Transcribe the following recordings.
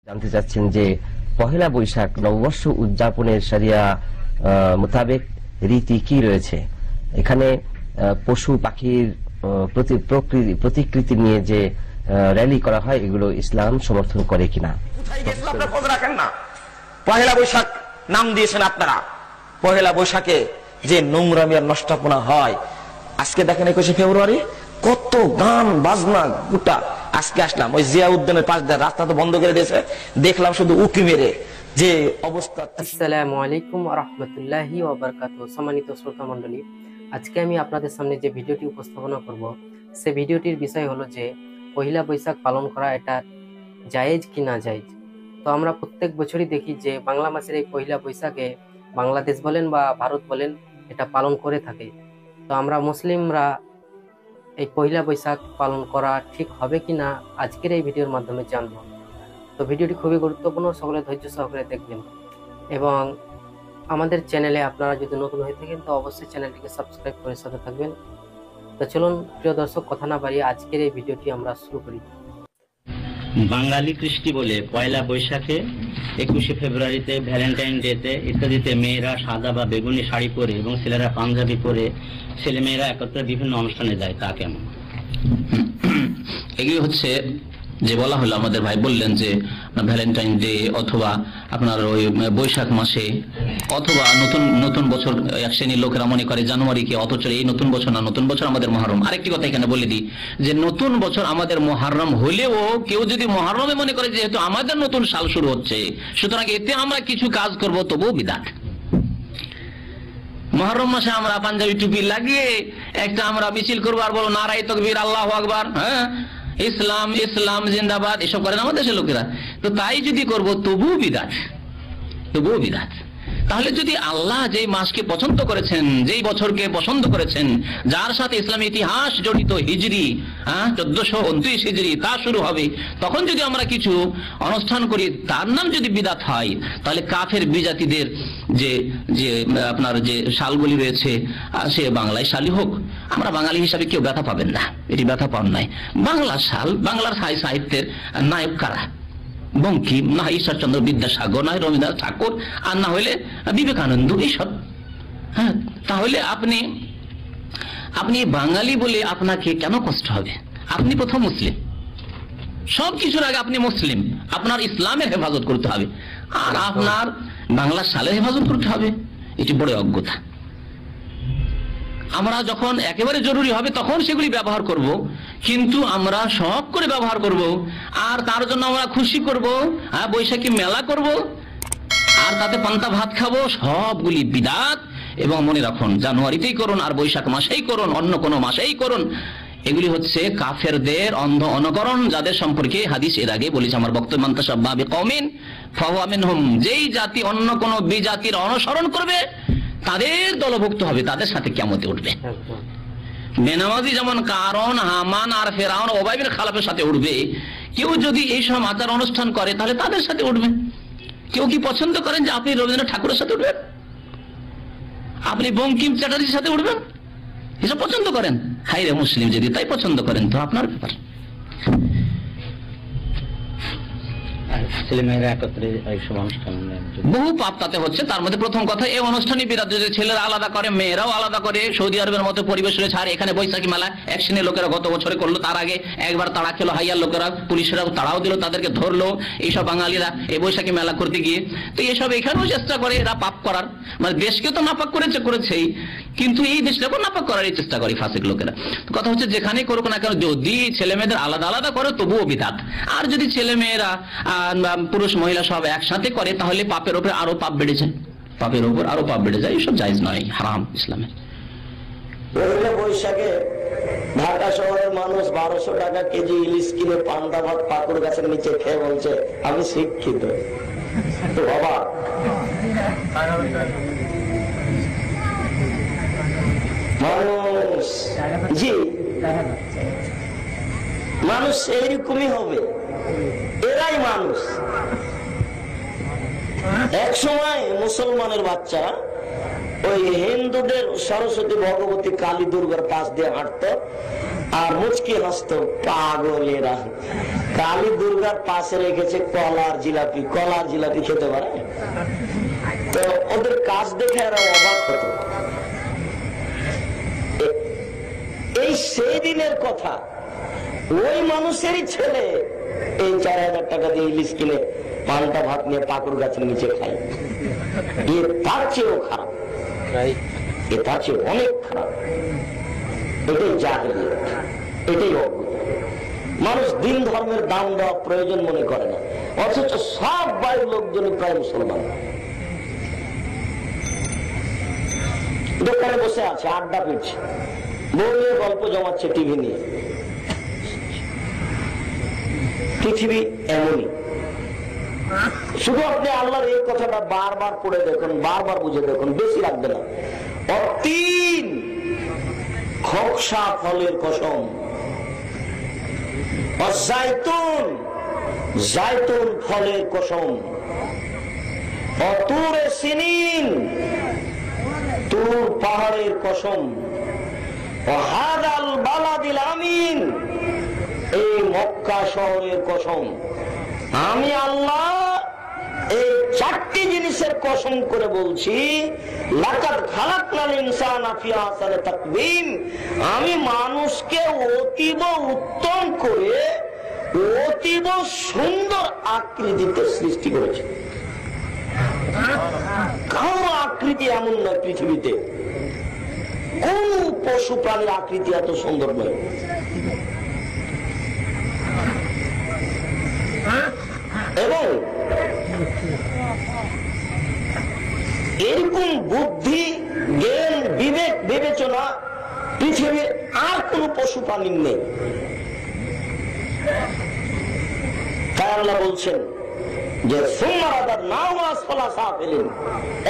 জানতে চাচ্ছেন যে পহেলা বৈশাখ নববর্ষ উদযাপনের শরিয়া মোতাবেক রীতি কি রয়েছে। এখানে পশু পাখির প্রতিকৃতি নিয়ে যে র্যালি করা হয় এগুলো ইসলাম সমর্থন করে কিনা। আপনারা খোঁজ রাখেন না। পহেলা বৈশাখ নাম দিয়েছেন আপনারা। পহেলা বৈশাখে যে নোংরামি আর নষ্টাপনা হয়, আজকে দেখেন 21শে ফেব্রুয়ারি কত গান বাজনা গোটা। আজকে আসলাম ওই জিয়া উদ্যানের পাশ দিয়ে, রাস্তা তো বন্ধ করে দিয়েছে, দেখলাম শুধু উকি মেরে যে অবস্থা। আসসালামু আলাইকুম ওয়া রাহমাতুল্লাহি ওয়া বারাকাতুহু। সম্মানিত শ্রোতা মণ্ডলী, আজকে আমি আপনাদের সামনে যে ভিডিওটি উপস্থাপনা করব, সে ভিডিওটির বিষয় হলো যে পহেলা বৈশাখ পালন করা এটা জায়েজ কি না জায়েজ। তো আমরা প্রত্যেক বছরই দেখি যে বাংলা মাসের এই পহেলা বৈশাখে বাংলাদেশ বলেন বা ভারত বলেন এটা পালন করে থাকে। তো আমরা মুসলিমরা এই পহেলা বৈশাখ পালন করা ঠিক হবে কিনা আজকের এই ভিডিওর মাধ্যমে জানবো। তো ভিডিওটি খুবই গুরুত্বপূর্ণ, সকলে ধৈর্য সহকারে দেখবেন। এবং আমাদের চ্যানেলে আপনারা যদি নতুন হয়ে থাকেন তো অবশ্যই চ্যানেলটিকে সাবস্ক্রাইব করে সাথে থাকবেন। তো চলুন প্রিয় দর্শক, কথা না বাড়িয়ে আজকের এই ভিডিওটি আমরা শুরু করি। বাঙালি কৃষ্টি বলে পয়লা বৈশাখে, 21শে ফেব্রুয়ারিতে, ভ্যালেন্টাইন ডেতে ইত্যাদিতে মেয়েরা সাদা বা বেগুনি শাড়ি পরে এবং ছেলেরা পাঞ্জাবি পরে ছেলেমেয়েরা একত্রে বিভিন্ন অনুষ্ঠানে যায়, তা কেমন? এগুলি হচ্ছে যে বলা হলো, আমাদের ভাই বললেন যে ভ্যালেন্টাইন ডে অথবা আপনার ওই বৈশাখ মাসে অথবা নতুন বছর এক শ্রেণীর লোকেরা মনে করে জানুয়ারিকে, অথচ এই নতুন বছর না, নতুন বছর আমাদের মহরম। আরেকটি কথা এখানে বলে দিই যে নতুন বছর আমাদের মহরম হলেও কেউ যদি মহরমে মনে করে যেহেতু আমাদের নতুন সাল শুরু হচ্ছে সুতরাং এতে আমরা কিছু কাজ করব, তবুও বিদআত। মহরম মাসে আমরা পাঞ্জাবি টুপি লাগিয়ে একটা আমরা মিছিল করবো আর বলবো নারায়ে তাকবীর, আল্লাহু আকবার, হ্যাঁ ইসলাম ইসলাম জিন্দাবাদ, এসব করেন আমাদের দেশের লোকেরা। তো তাই যদি করবো তবুও বিদআত, তবুও বিদআত। তাহলে যদি আল্লাহ যেই মাসকে পছন্দ করেছেন, যেই বছরকে পছন্দ করেছেন, যার সাথে ইসলামী ইতিহাস জড়িত, হিজরি 1429 হিজরি তা শুরু হবে, তখন যদি আমরা কিছু অনুষ্ঠান করি তার নাম যদি বিদআত হয়, তাহলে কাফের বিজাতিদের যে যে আপনার যে শালগুলি রয়েছে সে বাংলায় শালই হোক, আমরা বাঙালি হিসাবে কেউ ব্যথা পাবেন না, এটি ব্যথা পান নাই। বাংলা শাল, বাংলার সাহিত্যের নায়ক কারা? বঙ্কিম, না ঈশ্বরচন্দ্র বিদ্যাসাগর, না রবীন্দ্রনাথ ঠাকুর, আর না হইলে বিবেকানন্দ, এইসব। হ্যাঁ, তাহলে আপনি বাঙালি বলে আপনাকে কেন কষ্ট হবে? আপনি প্রথম মুসলিম, সব কিছুর আগে আপনি মুসলিম, আপনার ইসলামের হেফাজত করতে হবে, আর আপনার বাংলা সালের হেফাজত করতে হবে, এটি বড় অজ্ঞতা। আমরা যখন একেবারে জরুরি হবে তখন সেগুলি ব্যবহার করব, কিন্তু আমরা শখ করে ব্যবহার করব আর তার জন্য আমরা খুশি করব, বৈশাখী মেলা করব আর তাতে পান্তা ভাত খাবো, সবগুলি বিদআত। এবং মনে রাখুন, জানুয়ারিতেই করুন আর বৈশাখ মাসেই করুন, অন্য কোনো মাসেই করুন, এগুলি হচ্ছে কাফেরদের অন্ধ অনুকরণ, যাদের সম্পর্কে হাদিস এর আগে বলেছে আমার বক্তব্য, মান তাশাব্বাহা বিকওমিন ফাহুয়া মিনহুম। যেই জাতি অন্য কোনো বিজাতির অনুসরণ করবে তাদের দলভুক্ত হবে, তাদের সাথে কিয়ামতে উঠবে। বেনামাজি যেমন কারণ, হামান আর ফেরাউন, উবাই বিন খালাফের সাথে উঠবে, কেউ যদি এইসব আচার অনুষ্ঠান করে তাহলে তাদের সাথে উঠবে। কেউ কি পছন্দ করেন যে আপনি রবীন্দ্রনাথ ঠাকুরের সাথে উঠবেন, আপনি বঙ্কিম চ্যাটার্জির সাথে উঠবেন? এসব পছন্দ করেন? হাই রে মুসলিম, যদি তাই পছন্দ করেন তো আপনার ব্যাপার। ছেলেমেয়েরা একত্রে এইসব অনুষ্ঠান বহু পাপ তাতে হচ্ছে। তার মধ্যে প্রথম কথা, এই অনুষ্ঠানই বিরাট, যে ছেলেরা আলাদা করে মেয়েরাও আলাদা করে। সৌদি আরবের মতো পরিবেশ রয়েছে। আর এখানে বৈশাখী মেলা এক শ্রেণীর লোকেরা গত বছরে করলো, তার আগে একবার তাড়া খেলো হাইয়ার লোকেরা, পুলিশেরাও তাড়াও দিল, তাদেরকে ধরলো এইসব বাঙালিরা এই বৈশাখী মেলা করতে গিয়ে। তো এসব এখানেও চেষ্টা করে এরা পাপ করার, মানে দেশকে তো নাপাক করেছেই, কিন্তু এই দেশটাকেও নাপাক করার চেষ্টা করে ফাসিক লোকেরা। কথা হচ্ছে যেখানেই করুক না কেন, যদি ছেলে মেয়েদের আলাদা আলাদা করে তবুও বিদআত। আর যদি ছেলে মেয়েরা পুরুষ মহিলা সব একসাথে করে তাহলে পাপের উপরে আরো পাপ বেড়ে যায়, পাপের উপর আরো পাপ বেড়ে যায়। এসব জায়েজ নয়, হারাম ইসলামে। পহেলা বৈশাখে ঢাকা শহরের মানুষ 1200 টাকা কেজি ইলিশ কিনে পান্তা ভাত পাকুড় গাছের নিচে খেয়ে বলছে আমি শিক্ষিত। তো বাবা, মানুষ জি মানুষ এইরকমই হবে, এরাই মানুষ। এক সময় মুসলমানের বাচ্চা ওই হিন্দুদের সরস্বতী, ভগবতী, কালী, দুর্গার পাশ দিয়ে হাঁটতো আর মুচকি হাসতো, পাগলেরা। কালী দুর্গার পাশে রেখেছে কলার জিলাপি, কলার জিলাপি খেতে পারে? তো ওদের কাজ দেখে এরা অবাক হতো। এই সেই দিনের কথা, ওই মানুষেরই ছেলে এই 4000 টাকা দিয়ে ইলিশ কিনে পাল্টা ভাত নিয়ে পাকুড় গাছের নিচে খায়। এ তার চেয়েও খারাপ, এ তার চেয়ে অনেক খারাপ। এটাই জাহেলিয়াত, এটাই অজ্ঞতা। মানুষ দিন ধর্মের দাম দেওয়া প্রয়োজন মনে করে না, অথচ সব বাইরের লোকজন প্রায় মুসলমান। দোকানে বসে আছে, আড্ডা পিটছে, বউ নিয়ে গল্প জমাচ্ছে টিভি নিয়ে। পৃথিবী এমনই। শুধু আপনি আল্লাহর এই কথাটা বারবার পড়ে দেখুন, বারবার বুঝে দেখুন, বেশি লাগবে না। অতীন খোকসা ফলের কসম, অজাইতুন জাইতুন ফলের কসম, অতুরে সিনিন তুর পাহাড়ের কসম, ওয়াহাদাল বালাদিল আমিন এই মক্কা শহরের কসম। আমি আল্লাহ এই 4টি জিনিসের কসম করে বলছি, লাকাদ খালাকনাল ইনসানা ফি আহসানি তাকওয়িম, আমি মানুষকে অতীব উত্তম করে অতীব সুন্দর আকৃতিতে সৃষ্টি করেছি। কারো আকৃতি এমন নয় পৃথিবীতে, কোন পশু প্রাণীর আকৃতি এত সুন্দর নয়। এবং এরকম বুদ্ধি, জ্ঞান, বিবেক, বিবেচনা পৃথিবীর আর কোন পশু প্রাণীর নেই। তাই আল্লাহ বলছেন যে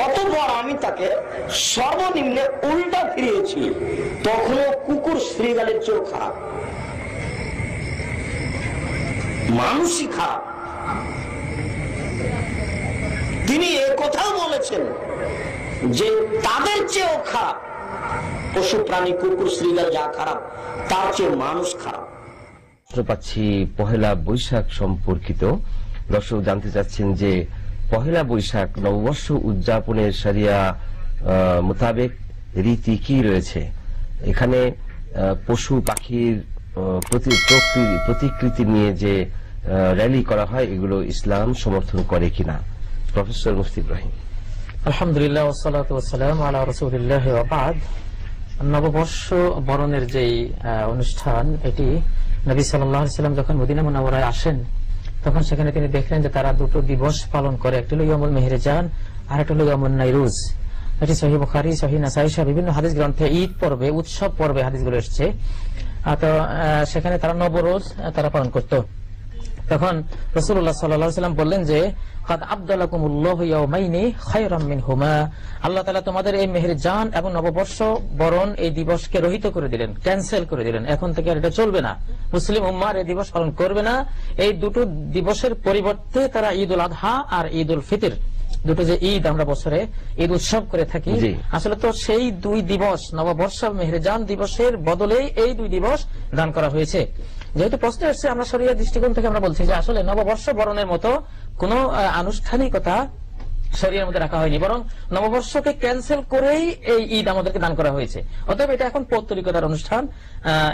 অতঃপর আমি তাকে সর্বনিম্নে উল্টা ফিরিয়েছি, তখনও কুকুর শ্রীগালের চেয়েও খারাপ, মানুষই খারাপ। তিনি এ কথাও বলেছেন যে তাদের চেয়েও খারাপ পশু প্রাণী, কুকুর শ্রীগাল যা খারাপ, তার চেয়ে মানুষ খারাপ। পাচ্ছি পহেলা বৈশাখ সম্পর্কিত। দর্শক জানতে চাচ্ছেন যে পহেলা বৈশাখ নববর্ষ উদযাপনের শরিয়া মোতাবেক রীতি কি রয়েছে? এখানে পশু পাখির প্রতিকৃতি নিয়ে যে র্যালি করা হয়, এগুলো ইসলাম সমর্থন করে কিনা? প্রফেসর মুফতি ইব্রাহিম। আলহামদুলিল্লাহ ওয়াসসালাতু ওয়াসসালামু আলা রাসূলিল্লাহ ওয়া বা'দ। নববর্ষ বরণের যে অনুষ্ঠান, এটি নবী সাল্লাল্লাহু আলাইহি ওয়াসাল্লাম যখন মদিনা মুনাওয়ারায় আসেন, তখন সেখানে তিনি দেখলেন যে তারা দুটো দিবস পালন করে, একটি হলো ইয়ামুল মেহরাজান আর একটা হলো ইয়ামুন নাইরুজ। এটি সহিহ বুখারী, সহিহ নাসাঈ সহ বিভিন্ন হাদিস গ্রন্থে ঈদ পর্বে, উৎসব পর্বে হাদিসগুলো এসেছে। তো সেখানে তারা নবরোজ তারা পালন করত। তখন রাসূলুল্লাহ সাল্লাল্লাহু আলাইহি ওয়াসাল্লাম বললেন যে কাদ আবদালাকুমুল্লাহু ইয়াওমাইনি খায়রাম মিনহুমা, আল্লাহ তাআলা তোমাদের এই মেহেরজান এবং নববর্ষ বরণ এই দিবসকে রহিত করে দিলেন, ক্যান্সেল করে দিলেন। এখন থেকে আর এটা চলবে না, মুসলিম উম্মাহর এই দিবস পালন করবে না। এই দুটো দিবসের পরিবর্তে তারা ঈদুল আযহা আর ঈদুল ফিতর, দুটো যে ঈদ আমরা বছরে ঈদ উৎসব করে থাকি, আসলে তো সেই দুই দিবস নববর্ষ মেহেরজান দিবসের বদলে এই দুই দিবস দান করা হয়েছে। যেহেতু প্রশ্ন এসেছে, আমরা শরিয়া দৃষ্টিকোণ থেকে আমরা বলছি যে আসলে নববর্ষ বরণের মতো কোন আনুষ্ঠানিকতা শরিয়ার মধ্যে রাখা হয়নি, বরং নববর্ষকে ক্যান্সেল করেই এই ঈদ আমাদেরকে দান করা হয়েছে। অতএব এটা এখন পৌত্তলিকতার অনুষ্ঠান,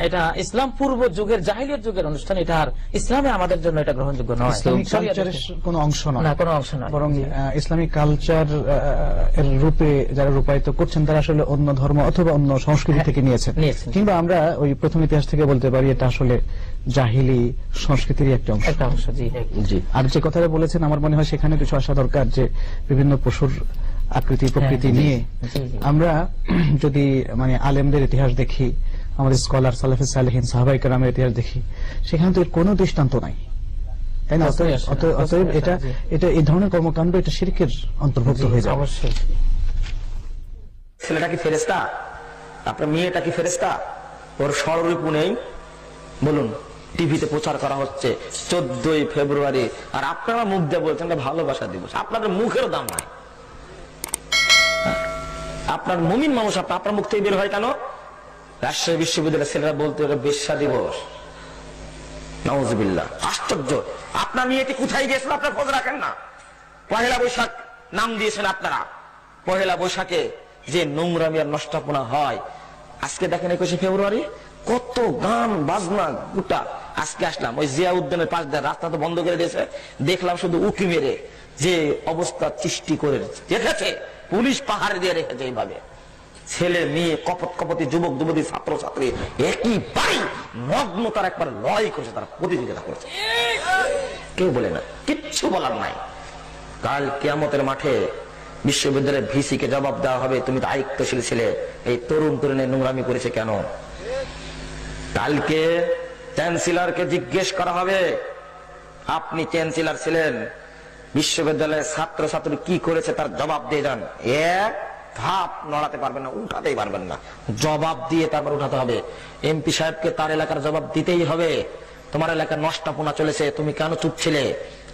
এটা ইসলাম পূর্ব যুগের জাহিলিয়াত যুগের অনুষ্ঠান, এটা আর ইসলামে আমাদের জন্য এটা গ্রহণযোগ্য নয়, কোনো অংশ নয়, না কোনো অংশ নয়। বরং ইসলামিক কালচার এর রূপে যারা রূপায়িত করছেন তারা আসলে অন্য ধর্ম অথবা অন্য সংস্কৃতি থেকে নিয়েছেন, কিংবা আমরা ওই প্রথম ইতিহাস থেকে বলতে পারি এটা আসলে জাহিলি সংস্কৃতির একটা অংশ। আর যে কথাটা বলেছেন, আমার মনে হয় সেখানে কিছু আসা দরকার, যে বিভিন্ন পশুর আকৃতি প্রকৃতি নিয়ে আমরা যদি মানে আলেমদের ইতিহাস দেখি, আমাদের স্কলার সালাফে সালেহিন সাহাবায়ে কেরামের ইতিহাস দেখি, সেখানে তো এর কোনো দৃষ্টান্ত নাই, তাই না? অতএব এটা এই ধরনের কর্মকাণ্ড এটা শিরকের অন্তর্ভুক্ত হয়ে যায়। অবশ্যই। ছেলেটা কি ফেরেশতা? আপনার মেয়েটা কি ফেরেশতা? ওর স্বরূপ নেই? বলুন, টিভিতে প্রচার করা হচ্ছে 14ই ফেব্রুয়ারি, আর আপনারা মুখ দিয়ে বলছেন ভালোবাসা দিবস। আপনাদের মুখের দাম নাই। আপনার মুমিন মানুষ, আপনার মুখ থেকে বের হয় কেন? রাজশাহী বিশ্ববিদ্যালয়ের ছেলেরা বলতে বেশ্যা দিবস। নাউজুবিল্লাহ, আশ্চর্য। আপনার মেয়েটি কোথায় গিয়েছিল আপনার খোঁজ রাখেন না। পহেলা বৈশাখ নাম দিয়েছেন আপনারা। পহেলা বৈশাখে যে নোংরামি আর নষ্টাপনা হয়, আজকে দেখেন 21শে ফেব্রুয়ারি কত গান বাজনা গোটা। আজকে আসলাম ওই জিয়া উদ্যানের পাশ দিয়ে, রাস্তা তো বন্ধ করে দিয়েছে, দেখলাম শুধু উকি মেরে যে অবস্থা সৃষ্টি করে রেখেছে, পুলিশ পাহাড় দিয়ে রেখেছে এইভাবে। ছেলে মেয়ে কপত কপতি, যুবক যুবতী, ছাত্র ছাত্রী একই বাড়ি নগ্নতার একবার লড়াই করেছে, তারা প্রতিযোগিতা করছে। কেউ বলে না, কিচ্ছু বলার নাই। কাল কিয়ামতের মাঠে বিশ্ববিদ্যালয়ের ভিসি কে জবাব দেওয়া হবে, তুমি দায়িত্বশীল ছেলে, এই তরুণ তরুণের নোংরামি করেছে কেন। কালকে চ্যান্সেলরকে জিজ্ঞেস করা হবে, আপনি চ্যান্সেলর ছিলেন, বিশ্ববিদ্যালয়ের ছাত্র ছাত্রী কি করেছে তার জবাব দিয়ে যান। এক ধাপ নড়াতে পারবেন না, উঠাতেই পারবেন না, জবাব দিয়ে তারপর উঠাতে হবে। এমপি সাহেবকে তার এলাকার জবাব দিতেই হবে। তোমার এলাকার নষ্টাপনা চলেছে, তুমি কেন চুপ ছিলে,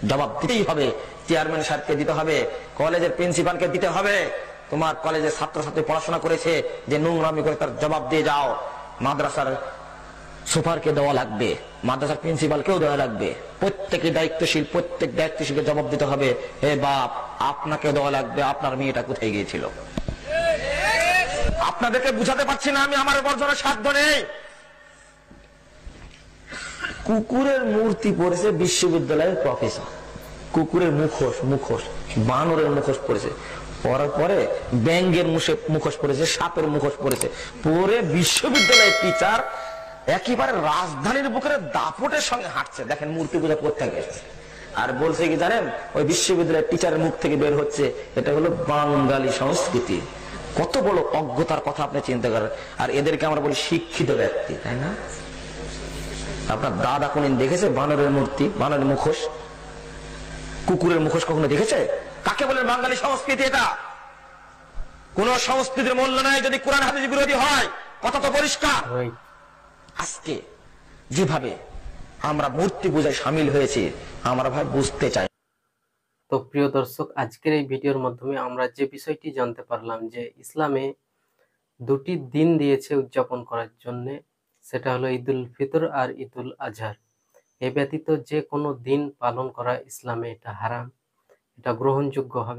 জবাব দিতেই হবে। চেয়ারম্যান সাহেবকে দিতে হবে, কলেজের প্রিন্সিপালকে দিতে হবে। তোমার কলেজের ছাত্র ছাত্রী পড়াশোনা করেছে, যে নোংরামি করে তার জবাব দিয়ে যাও। মাদ্রাসার সুপারকে দেওয়া লাগবে, মাদ্রাসার প্রিন্সিপালকেও দেওয়া লাগবে। প্রত্যেকে দায়িত্বশীল, প্রত্যেক দায়িত্বশীলকে জবাব দিতে হবে। হে বাপ, আপনাকে দেওয়া লাগবে, আপনার মেয়েটা কোথায় গিয়েছিল। আপনাদেরকে বুঝাতে পারছি না আমি, আমার বর্জনের সাধ্য নেই। কুকুরের মূর্তি পড়েছে বিশ্ববিদ্যালয়ের প্রফেসর, কুকুরের মুখোশ, বানরের মুখোশ পড়েছে, পরার পরে ব্যাঙের মুখোশ পড়েছে, সাপের মুখোশ পড়েছে, পরে বিশ্ববিদ্যালয়ের টিচার একেবারে রাজধানীর বুকের দাপটের সঙ্গে হাঁটছে। দেখেন মূর্তি পূজা করতে গেছে, আর বলছে কি জানেন, ওই বিশ্ববিদ্যালয়ের টিচারের মুখ থেকে বের হচ্ছে, এটা হলো বাঙালি সংস্কৃতি। কত বড় অজ্ঞতার কথা আপনি চিন্তা করেন। আর এদেরকে আমরা বলি শিক্ষিত ব্যক্তি, তাই না? আপনার দাদা কোনদিন দেখেছে বানরের মূর্তি, বানরের মুখোশ, কুকুরের মুখোশ কখনো দেখেছে? কাকে বলেন বাঙালি সংস্কৃতি? এটা কোন সংস্কৃতির মূল্য নাই যদি কোরআন হাদিস বিরোধী হয়। কথা তো পরিষ্কার। আজকে যেভাবে আমরা মূর্তি পূজায় সামিল হয়েছি, আমরা ভাই বুঝতে চাই। তো প্রিয় দর্শক, আজকের এই ভিডিওর মাধ্যমে আমরা যে বিষয়টি জানতে পারলাম যে ইসলামে দুটি দিন দিয়েছে উদযাপন করার জন্য, সেটা হলো ঈদুল ফিতর আর ঈদুল আজহার। এ ব্যতীত যে কোনো দিন পালন করা ইসলামে এটা হারাম, এটা গ্রহণযোগ্য হবে